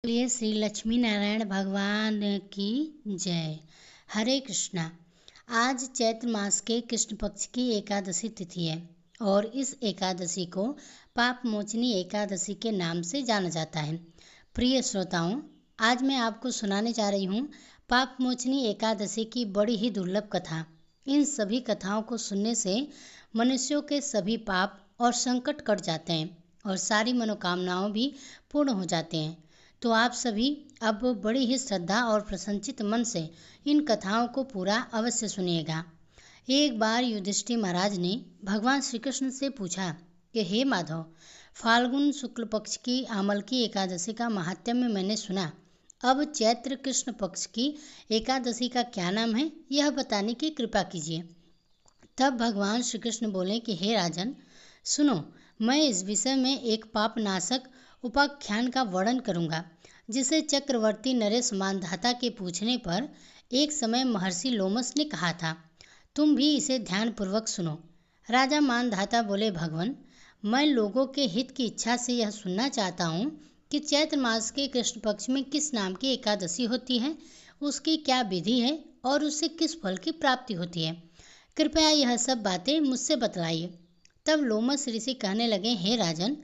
बोलिए श्री लक्ष्मी नारायण भगवान की जय। हरे कृष्णा। आज चैत्र मास के कृष्ण पक्ष की एकादशी तिथि है और इस एकादशी को पाप मोचनी एकादशी के नाम से जाना जाता है। प्रिय श्रोताओं, आज मैं आपको सुनाने जा रही हूँ पाप मोचनी एकादशी की बड़ी ही दुर्लभ कथा। इन सभी कथाओं को सुनने से मनुष्यों के सभी पाप और संकट कट जाते हैं और सारी मनोकामनाओं भी पूर्ण हो जाते हैं। तो आप सभी अब बड़ी ही श्रद्धा और प्रसन्नचित मन से इन कथाओं को पूरा अवश्य सुनिएगा। एक बार युधिष्ठिर महाराज ने भगवान श्री कृष्ण से पूछा कि हे माधव, फाल्गुन शुक्ल पक्ष की आमल की एकादशी का महात्म्य मैंने सुना। अब चैत्र कृष्ण पक्ष की एकादशी का क्या नाम है, यह बताने की कृपा कीजिए। तब भगवान श्री कृष्ण बोले कि हे राजन, सुनो, मैं इस विषय में एक पाप नाशक उपाख्यान का वर्णन करूंगा, जिसे चक्रवर्ती नरेश मानधाता के पूछने पर एक समय महर्षि लोमस ने कहा था। तुम भी इसे ध्यानपूर्वक सुनो। राजा मानधाता बोले, भगवान, मैं लोगों के हित की इच्छा से यह सुनना चाहता हूँ कि चैत्र मास के कृष्ण पक्ष में किस नाम की एकादशी होती है, उसकी क्या विधि है और उससे किस फल की प्राप्ति होती है। कृपया यह सब बातें मुझसे बतलाइए। तब लोमस ऋषि कहने लगे, हे राजन,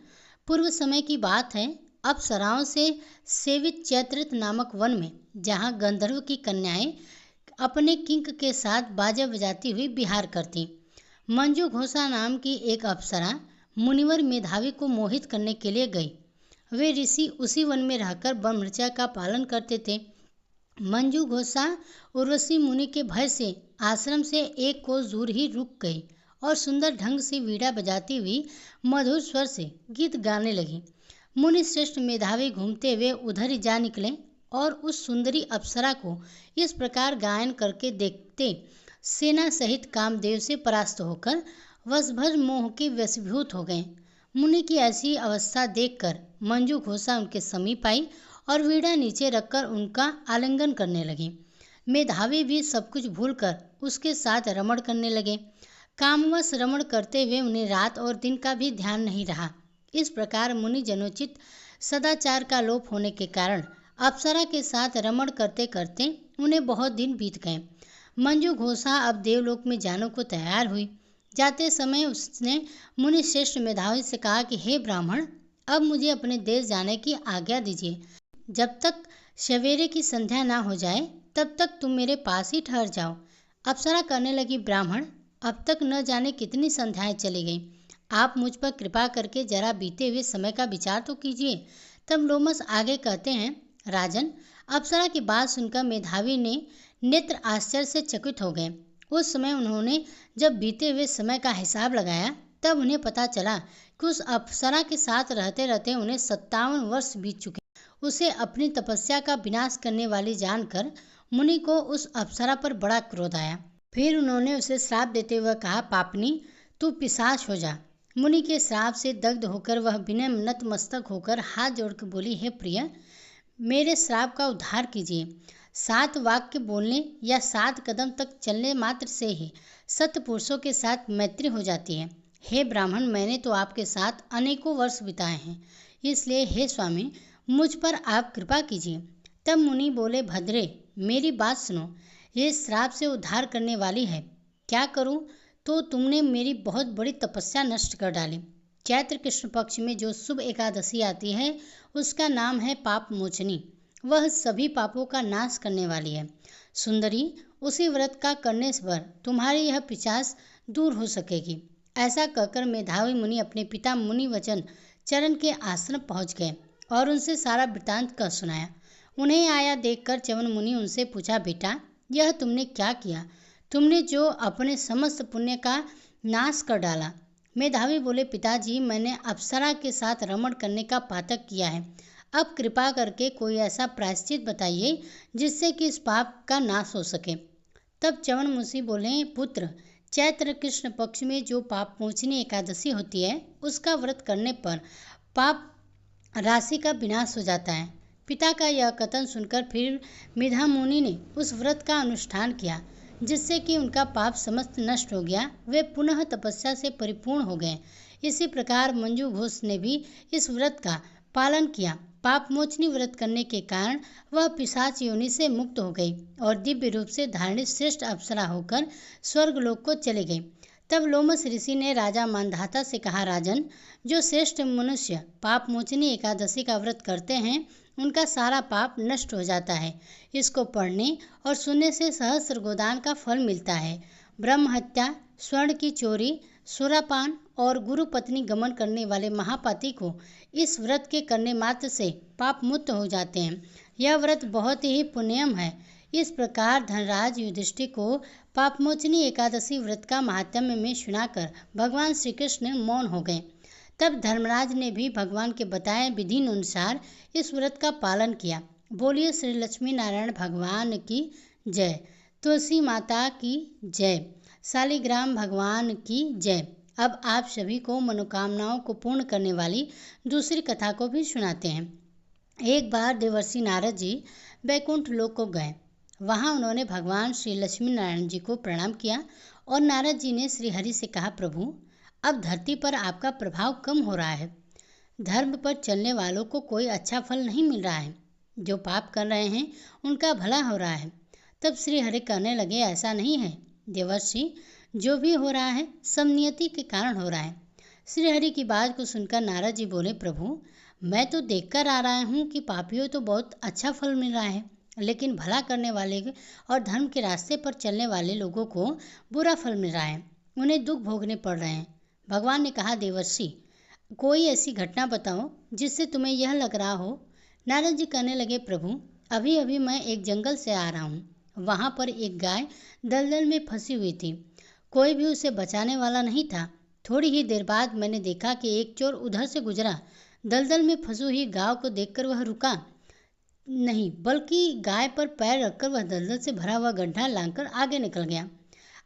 पूर्व समय की बात है, अप्सराओं से सेवित चैत्रत नामक वन में, जहाँ गंधर्व की कन्याएं अपने किंक के साथ बाजा बजाती हुई विहार करती, मंजू घोषा नाम की एक अप्सरा मुनिवर मेधावी को मोहित करने के लिए गई। वे ऋषि उसी वन में रहकर ब्रह्मचर्य का पालन करते थे। मंजू घोषा उर्वशी मुनि के भय से आश्रम से एक कोस दूर ही रुक गई और सुंदर ढंग से वीणा बजाती हुई मधुर स्वर से गीत गाने लगी। मुनि श्रेष्ठ मेधावी घूमते हुए उधर ही जा निकले और उस सुंदरी अप्सरा को इस प्रकार गायन करके देखते सेना सहित कामदेव से परास्त होकर वशभर मोह के वशीभूत हो गए। मुनि की ऐसी अवस्था देखकर मंजू घोषा उनके समीप आई और वीणा नीचे रखकर उनका आलिंगन करने लगी। मेधावी भी सब कुछ भूलकर उसके साथ रमण करने लगे। कामवश रमण करते हुए उन्हें रात और दिन का भी ध्यान नहीं रहा। इस प्रकार मुनि जनोचित सदाचार का लोप होने के कारण अप्सरा के साथ रमण करते करते उन्हें बहुत दिन बीत गए। मंजू घोषा अब देवलोक में जाने को तैयार हुई। जाते समय उसने मुनि श्रेष्ठ मेधावी से कहा कि हे ब्राह्मण, अब मुझे अपने देश जाने की आज्ञा दीजिए। जब तक सवेरे की संध्या ना हो जाए तब तक तुम मेरे पास ही ठहर जाओ। अप्सरा कहने लगी, ब्राह्मण, अब तक न जाने कितनी संध्याएं चली गई। आप मुझ पर कृपा करके जरा बीते हुए समय का विचार तो कीजिए। तब लोमस आगे कहते हैं, राजन, अप्सरा की बात सुनकर मेधावी ने नेत्र आश्चर्य से चकित हो गए। उस समय उन्होंने जब बीते हुए समय का हिसाब लगाया तब उन्हें पता चला कि उस अप्सरा के साथ रहते रहते उन्हें 57 वर्ष बीत चुके। उसे अपनी तपस्या का विनाश करने वाली जानकर मुनि को उस अप्सरा पर बड़ा क्रोध आया। फिर उन्होंने उसे श्राप देते हुए कहा, पापनी, तू पिशाच हो जा। मुनि के श्राप से दग्ध होकर वह विनय नतमस्तक होकर हाथ जोड़कर बोली, हे प्रिय, मेरे श्राप का उद्धार कीजिए। 7 वाक्य बोलने या 7 कदम तक चलने मात्र से ही सत्पुरुषों के साथ मैत्री हो जाती है। हे ब्राह्मण, मैंने तो आपके साथ अनेकों वर्ष बिताए हैं, इसलिए हे स्वामी, मुझ पर आप कृपा कीजिए। तब मुनि बोले, भद्रे, मेरी बात सुनो, ये श्राप से उद्धार करने वाली है। क्या करूं? तो तुमने मेरी बहुत बड़ी तपस्या नष्ट कर डाली। चैत्र कृष्ण पक्ष में जो शुभ एकादशी आती है उसका नाम है पाप मोचनी। वह सभी पापों का नाश करने वाली है। सुंदरी, उसी व्रत का करने पर तुम्हारी यह पिशाच दूर हो सकेगी। ऐसा कहकर मेधावी मुनि अपने पिता मुनि वचन चरण के आश्रम पहुंच गए और उनसे सारा वृतांत कह सुनाया। उन्हें आया देखकर च्यवन मुनि उनसे पूछा, बेटा, यह तुमने क्या किया? तुमने जो अपने समस्त पुण्य का नाश कर डाला। मेधावी बोले, पिताजी, मैंने अप्सरा के साथ रमण करने का पातक किया है। अब कृपा करके कोई ऐसा प्रायश्चित बताइए जिससे कि इस पाप का नाश हो सके। तब च्यवन मुनि बोले, पुत्र, चैत्र कृष्ण पक्ष में जो पाप मोचनी एकादशी होती है उसका व्रत करने पर पाप राशि का विनाश हो जाता है। पिता का यह कथन सुनकर फिर मेधा मुनि ने उस व्रत का अनुष्ठान किया, जिससे कि उनका पाप समस्त नष्ट हो गया। वे पुनः तपस्या से परिपूर्ण हो गए। इसी प्रकार मंजू घोष ने भी इस व्रत का पालन किया पाप मोचनी व्रत करने के कारण वह पिशाच योनि से मुक्त हो गई और दिव्य रूप से धारिणी श्रेष्ठ अप्सरा होकर स्वर्गलोक को चले गई। तब लोमस ऋषि ने राजा मानधाता से कहा, राजन, जो श्रेष्ठ मनुष्य पाप मोचनी एकादशी का व्रत करते हैं उनका सारा पाप नष्ट हो जाता है। इसको पढ़ने और सुनने से सहस्र गोदान का फल मिलता है। ब्रह्म हत्या, स्वर्ण की चोरी, सुरापान और गुरु पत्नी गमन करने वाले महापाती को इस व्रत के करने मात्र से पाप मुक्त हो जाते हैं। यह व्रत बहुत ही पुण्यम है। इस प्रकार धनराज युधिष्ठिर को पापमोचनी एकादशी व्रत का महात्म्य में सुनाकर भगवान श्री कृष्ण मौन हो गए। तब धर्मराज ने भी भगवान के बताए विधि अनुसार इस व्रत का पालन किया। बोलिए श्री लक्ष्मी नारायण भगवान की जय, तुलसी माता की जय, शालिग्राम भगवान की जय। अब आप सभी को मनोकामनाओं को पूर्ण करने वाली दूसरी कथा को भी सुनाते हैं। एक बार देवर्षि नारद जी वैकुंठ लोक को गए। वहां उन्होंने भगवान श्री लक्ष्मी नारायण जी को प्रणाम किया और नारद जी ने श्री हरि से कहा, प्रभु, अब धरती पर आपका प्रभाव कम हो रहा है। धर्म पर चलने वालों को कोई अच्छा फल नहीं मिल रहा है। जो पाप कर रहे हैं उनका भला हो रहा है। तब श्री हरि कहने लगे, ऐसा नहीं है देवर्षि, जो भी हो रहा है सब नियति के कारण हो रहा है। श्री हरि की बात को सुनकर नारद जी बोले, प्रभु, मैं तो देखकर आ रहा हूँ कि पापियों तो बहुत अच्छा फल मिल रहा है, लेकिन भला करने वाले और धर्म के रास्ते पर चलने वाले लोगों को बुरा फल मिल रहा है, उन्हें दुख भोगने पड़ रहे हैं। भगवान ने कहा, देवर्षि, कोई ऐसी घटना बताओ जिससे तुम्हें यह लग रहा हो। नारद जी कहने लगे, प्रभु, अभी अभी मैं एक जंगल से आ रहा हूँ। वहाँ पर एक गाय दलदल में फंसी हुई थी। कोई भी उसे बचाने वाला नहीं था। थोड़ी ही देर बाद मैंने देखा कि एक चोर उधर से गुजरा। दलदल में फंसी हुई गाय को देखकर वह रुका नहीं, बल्कि गाय पर पैर रखकर वह दलदल से भरा हुआ गड्ढा लांघकर आगे निकल गया।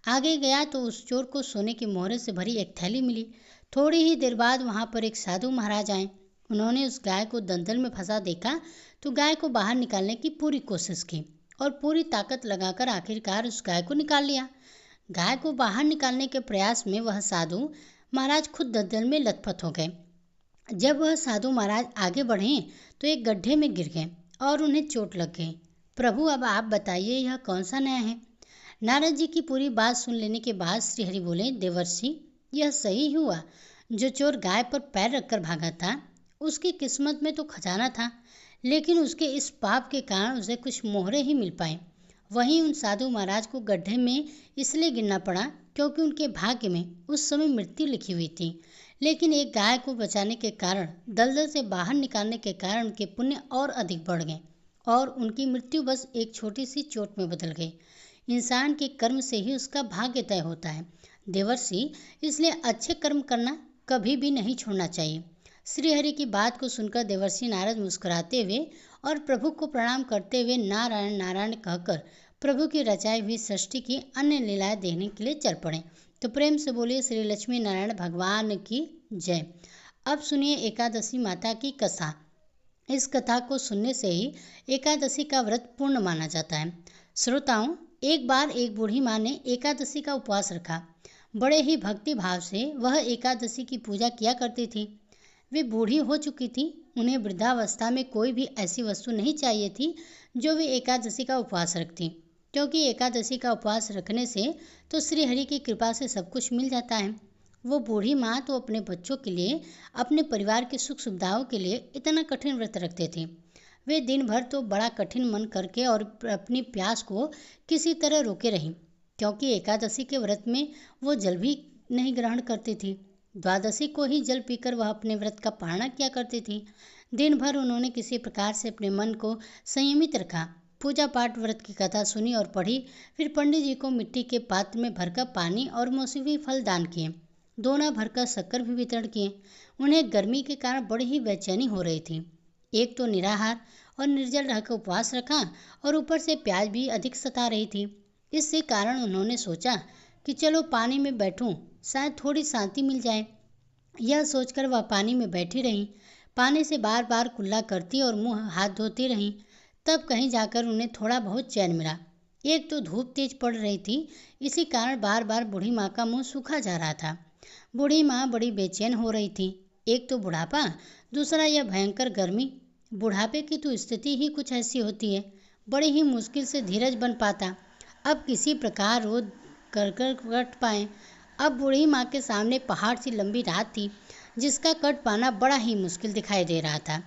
आगे गया तो उस चोर को सोने के मोहरे से भरी एक थैली मिली। थोड़ी ही देर बाद वहाँ पर एक साधु महाराज आए। उन्होंने उस गाय को दलदल में फंसा देखा तो गाय को बाहर निकालने की पूरी कोशिश की और पूरी ताकत लगाकर आखिरकार उस गाय को निकाल लिया। गाय को बाहर निकालने के प्रयास में वह साधु महाराज खुद दलदल में लथपथ हो गए। जब वह साधु महाराज आगे बढ़े तो एक गड्ढे में गिर गए और उन्हें चोट लग गई। प्रभु, अब आप बताइए यह कौन सा न्याय है। नारद जी की पूरी बात सुन लेने के बाद श्री हरि बोले, देवर्षि, यह सही हुआ। जो चोर गाय पर पैर रखकर भागा था उसकी किस्मत में तो खजाना था, लेकिन उसके इस पाप के कारण उसे कुछ मोहरे ही मिल पाए। वहीं उन साधु महाराज को गड्ढे में इसलिए गिरना पड़ा क्योंकि उनके भाग्य में उस समय मृत्यु लिखी हुई थी, लेकिन एक गाय को बचाने के कारण, दलदल से बाहर निकालने के कारण उनके पुण्य और अधिक बढ़ गए और उनकी मृत्यु बस एक छोटी सी चोट में बदल गई। इंसान के कर्म से ही उसका भाग्य तय होता है देवर्षि, इसलिए अच्छे कर्म करना कभी भी नहीं छोड़ना चाहिए। श्री हरि की बात को सुनकर देवर्षि नारद मुस्कुराते हुए और प्रभु को प्रणाम करते हुए नारायण नारायण कहकर प्रभु की रचाई हुई सृष्टि की अन्य लीलाएं देखने के लिए चल पड़े। तो प्रेम से बोलिए श्री लक्ष्मी नारायण भगवान की जय। अब सुनिए एकादशी माता की कथा। इस कथा को सुनने से ही एकादशी का व्रत पूर्ण माना जाता है। श्रोताओं, एक बार एक बूढ़ी माँ ने एकादशी का उपवास रखा। बड़े ही भक्ति भाव से वह एकादशी की पूजा किया करती थी। वे बूढ़ी हो चुकी थी। उन्हें वृद्धावस्था में कोई भी ऐसी वस्तु नहीं चाहिए थी जो वे एकादशी का उपवास रखती, क्योंकि एकादशी का उपवास रखने से तो श्री हरि की कृपा से सब कुछ मिल जाता है। वो बूढ़ी माँ तो अपने बच्चों के लिए, अपने परिवार की सुख सुविधाओं के लिए इतना कठिन व्रत रखते थे। वे दिन भर तो बड़ा कठिन मन करके और अपनी प्यास को किसी तरह रोके रहीं, क्योंकि एकादशी के व्रत में वो जल भी नहीं ग्रहण करती थी। द्वादशी को ही जल पीकर वह अपने व्रत का पालना किया करती थी। दिन भर उन्होंने किसी प्रकार से अपने मन को संयमित रखा। पूजा पाठ, व्रत की कथा सुनी और पढ़ी। फिर पंडित जी को मिट्टी के पात्र में भरकर पानी और मौसमी फल दान किए। दोना भरकर शक्कर भी वितरण किए। उन्हें गर्मी के कारण बड़ी ही बेचैनी हो रही थी। एक तो निराहार और निर्जल रहकर उपवास रखा और ऊपर से प्यास भी अधिक सता रही थी। इससे कारण उन्होंने सोचा कि चलो पानी में बैठूं, शायद थोड़ी शांति मिल जाए। यह सोचकर वह पानी में बैठी रहीं। पानी से बार बार कुल्ला करती और मुंह हाथ धोती रहीं। तब कहीं जाकर उन्हें थोड़ा बहुत चैन मिला। एक तो धूप तेज पड़ रही थी, इसी कारण बार बार बूढ़ी माँ का मुंह सूखा जा रहा था। बूढ़ी माँ बड़ी बेचैन हो रही थी। एक तो बुढ़ापा, दूसरा यह भयंकर गर्मी। बुढ़ापे की तो स्थिति ही कुछ ऐसी होती है, बड़ी ही मुश्किल से धीरज बन पाता। अब किसी प्रकार रोज कर कर कट पाए। अब बूढ़ी माँ के सामने पहाड़ सी लंबी रात थी, जिसका कट पाना बड़ा ही मुश्किल दिखाई दे रहा था।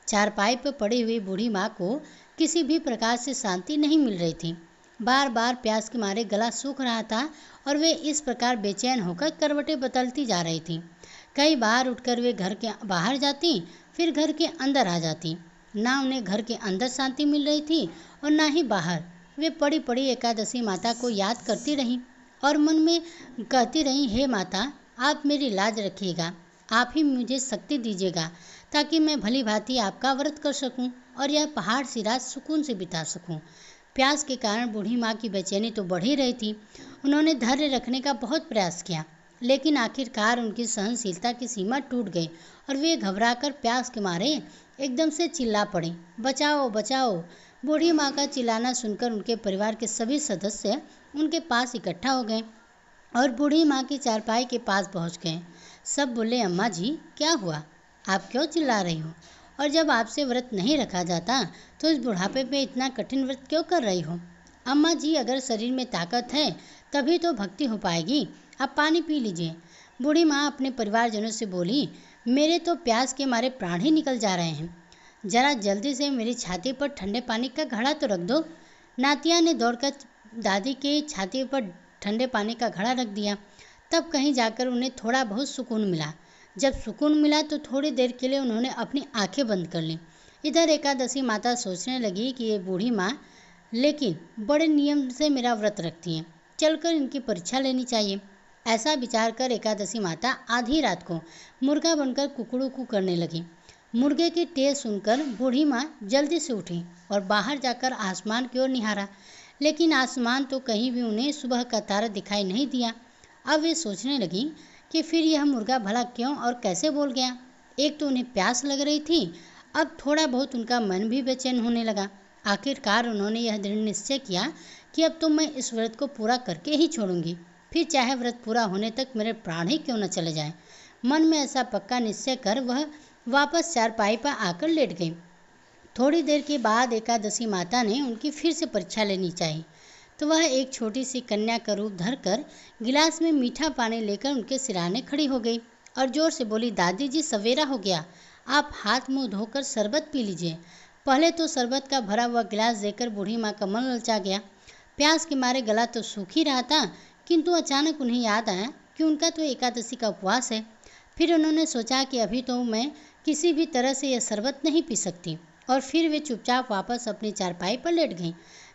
चारपाई पर पड़ी हुई बूढ़ी माँ को किसी भी प्रकार से शांति नहीं मिल रही थी। बार बार प्यास के मारे गला सूख रहा था और वे इस प्रकार बेचैन होकर करवटें बदलती जा रही थी। कई बार उठकर वे घर के बाहर जाती, फिर घर के अंदर आ जाती। ना उन्हें घर के अंदर शांति मिल रही थी और ना ही बाहर। वे पड़ी पड़ी एकादशी माता को याद करती रहीं और मन में कहती रहीं, हे माता, आप मेरी लाज रखिएगा, आप ही मुझे शक्ति दीजिएगा ताकि मैं भली भांति आपका व्रत कर सकूं और यह पहाड़ सी रात सुकून से बिता सकूं। प्यास के कारण बूढ़ी माँ की बेचैनी तो बढ़ ही रही थी। उन्होंने धैर्य रखने का बहुत प्रयास किया, लेकिन आखिरकार उनकी सहनशीलता की सीमा टूट गई और वे घबराकर प्यास के मारे एकदम से चिल्ला पड़ी, बचाओ बचाओ। बूढ़ी माँ का चिल्लाना सुनकर उनके परिवार के सभी सदस्य उनके पास इकट्ठा हो गए और बूढ़ी माँ की चारपाई के पास पहुँच गए। सब बोले, अम्मा जी, क्या हुआ? आप क्यों चिल्ला रही हो? और जब आपसे व्रत नहीं रखा जाता तो इस बुढ़ापे पे इतना कठिन व्रत क्यों कर रही हो? अम्मा जी, अगर शरीर में ताकत है तभी तो भक्ति हो पाएगी। आप पानी पी लीजिए। बूढ़ी माँ अपने परिवारजनों से बोली, मेरे तो प्यास के मारे प्राण ही निकल जा रहे हैं। जरा जल्दी से मेरी छाती पर ठंडे पानी का घड़ा तो रख दो। नातिया ने दौड़कर दादी के छाती पर ठंडे पानी का घड़ा रख दिया। तब कहीं जाकर उन्हें थोड़ा बहुत सुकून मिला। जब सुकून मिला तो थोड़ी देर के लिए उन्होंने अपनी आंखें बंद कर लीं। इधर एकादशी माता सोचने लगी कि ये बूढ़ी माँ लेकिन बड़े नियम से मेरा व्रत रखती हैं, चलकर इनकी परीक्षा लेनी चाहिए। ऐसा विचार कर एकादशी माता आधी रात को मुर्गा बनकर कुकड़ू करने लगी। मुर्गे की टेर सुनकर बूढ़ी माँ जल्दी से उठी और बाहर जाकर आसमान की ओर निहारा, लेकिन आसमान तो कहीं भी उन्हें सुबह का तारा दिखाई नहीं दिया। अब वे सोचने लगी कि फिर यह मुर्गा भला क्यों और कैसे बोल गया। एक तो उन्हें प्यास लग रही थी, अब थोड़ा बहुत उनका मन भी बेचैन होने लगा। आखिरकार उन्होंने यह दृढ़ निश्चय किया कि अब तो मैं इस व्रत को पूरा करके ही छोड़ूंगी, फिर चाहे व्रत पूरा होने तक मेरे प्राण ही क्यों न चले जाएं। मन में ऐसा पक्का निश्चय कर वह वापस चारपाई पर आकर लेट गई। थोड़ी देर के बाद एकादशी माता ने उनकी फिर से परीक्षा लेनी चाहिए, तो वह एक छोटी सी कन्या का रूप धरकर गिलास में मीठा पानी लेकर उनके सिराने खड़ी हो गई और जोर से बोली, दादी जी, सवेरा हो गया, आप हाथ मुंह धोकर शरबत पी लीजिए। पहले तो शरबत का भरा हुआ गिलास देकर बूढ़ी माँ का मन ललचा गया। प्यास के मारे गला तो सूख ही रहा था, किंतु अचानक उन्हें याद आया कि उनका तो एकादशी का उपवास है। फिर उन्होंने सोचा कि अभी तो मैं किसी भी तरह से यह शरबत नहीं पी सकती, और फिर वे चुपचाप वापस अपनी चारपाई पर लेट गईं।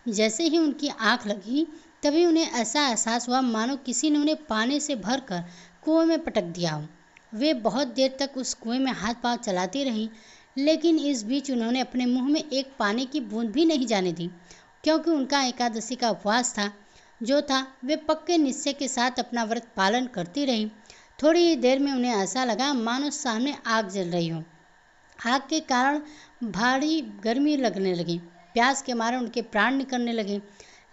जैसे ही उनकी आंख लगी तभी उन्हें ऐसा एहसास हुआ मानो किसी ने उन्हें पानी से भरकर कुएं में पटक दिया हो। वे बहुत देर तक उस कुएं में हाथ पांव चलाती रहीं, लेकिन इस बीच उन्होंने अपने मुंह में एक पानी की बूंद भी नहीं जाने दी, क्योंकि उनका एकादशी का उपवास था। जो था वे पक्के निश्चय के साथ अपना व्रत पालन करती रहीं। थोड़ी ही देर में उन्हें ऐसा लगा मानो सामने आग जल रही हो। आग के कारण भारी गर्मी लगने लगी, प्यास के मारे उनके प्राण निकलने लगे।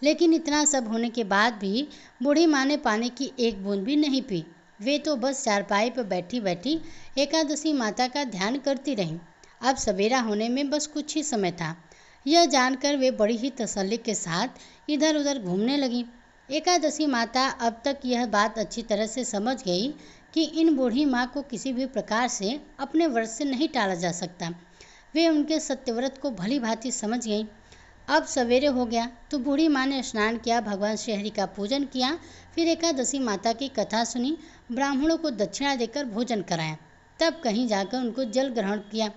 लेकिन इतना सब होने के बाद भी बूढ़ी माँ ने पानी की एक बूंद भी नहीं पी। वे तो बस चारपाई पर बैठी बैठी एकादशी माता का ध्यान करती रहीं। अब सवेरा होने में बस कुछ ही समय था। यह जानकर वे बड़ी ही तसल्ली के साथ इधर उधर घूमने लगीं। एकादशी माता अब तक यह बात अच्छी तरह से समझ गई कि इन बूढ़ी माँ को किसी भी प्रकार से अपने व्रत से नहीं टाला जा सकता। वे उनके सत्यव्रत को भली भांति समझ गईं। अब सवेरे हो गया तो बूढ़ी माँ ने स्नान किया, भगवान श्री हरि का पूजन किया, फिर एकादशी माता की कथा सुनी, ब्राह्मणों को दक्षिणा देकर भोजन कराया, तब कहीं जाकर उनको जल ग्रहण किया।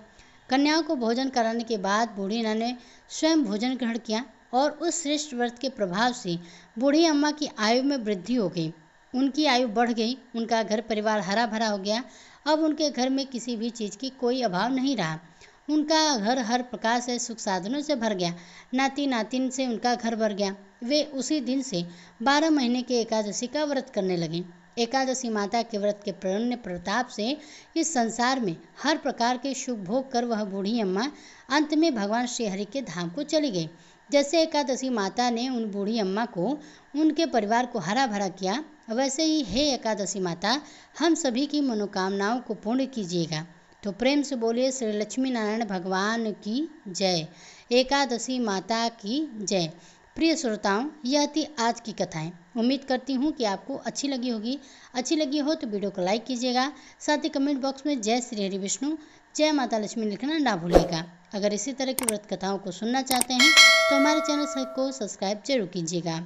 कन्याओं को भोजन कराने के बाद बूढ़ी माँ ने स्वयं भोजन ग्रहण किया और उस श्रेष्ठ व्रत के प्रभाव से बूढ़ी अम्मा की आयु में वृद्धि हो गई। उनकी आयु बढ़ गई, उनका घर परिवार हरा भरा हो गया। अब उनके घर में किसी भी चीज़ की कोई अभाव नहीं रहा। उनका घर हर प्रकार से सुख साधनों से भर गया। नाती नातिन से उनका घर भर गया। वे उसी दिन से 12 महीने के एकादशी का व्रत करने लगे। एकादशी माता के व्रत के प्रेरण्य प्रताप से इस संसार में हर प्रकार के सुख भोग कर वह बूढ़ी अम्मा अंत में भगवान श्री हरि के धाम को चली गई। जैसे एकादशी माता ने उन बूढ़ी अम्मा को, उनके परिवार को हरा भरा किया, वैसे ही हे एकादशी माता, हम सभी की मनोकामनाओं को पूर्ण कीजिएगा। तो प्रेम से बोलिए श्री लक्ष्मी नारायण भगवान की जय, एकादशी माता की जय। प्रिय श्रोताओं, यह थी आज की कथाएं। उम्मीद करती हूँ कि आपको अच्छी लगी होगी। अच्छी लगी हो तो वीडियो को लाइक कीजिएगा, साथ ही कमेंट बॉक्स में जय श्री हरि विष्णु, जय माता लक्ष्मी लिखना ना भूलिएगा। अगर इसी तरह की व्रत कथाओं को सुनना चाहते हैं तो हमारे चैनल को सब्सक्राइब जरूर कीजिएगा।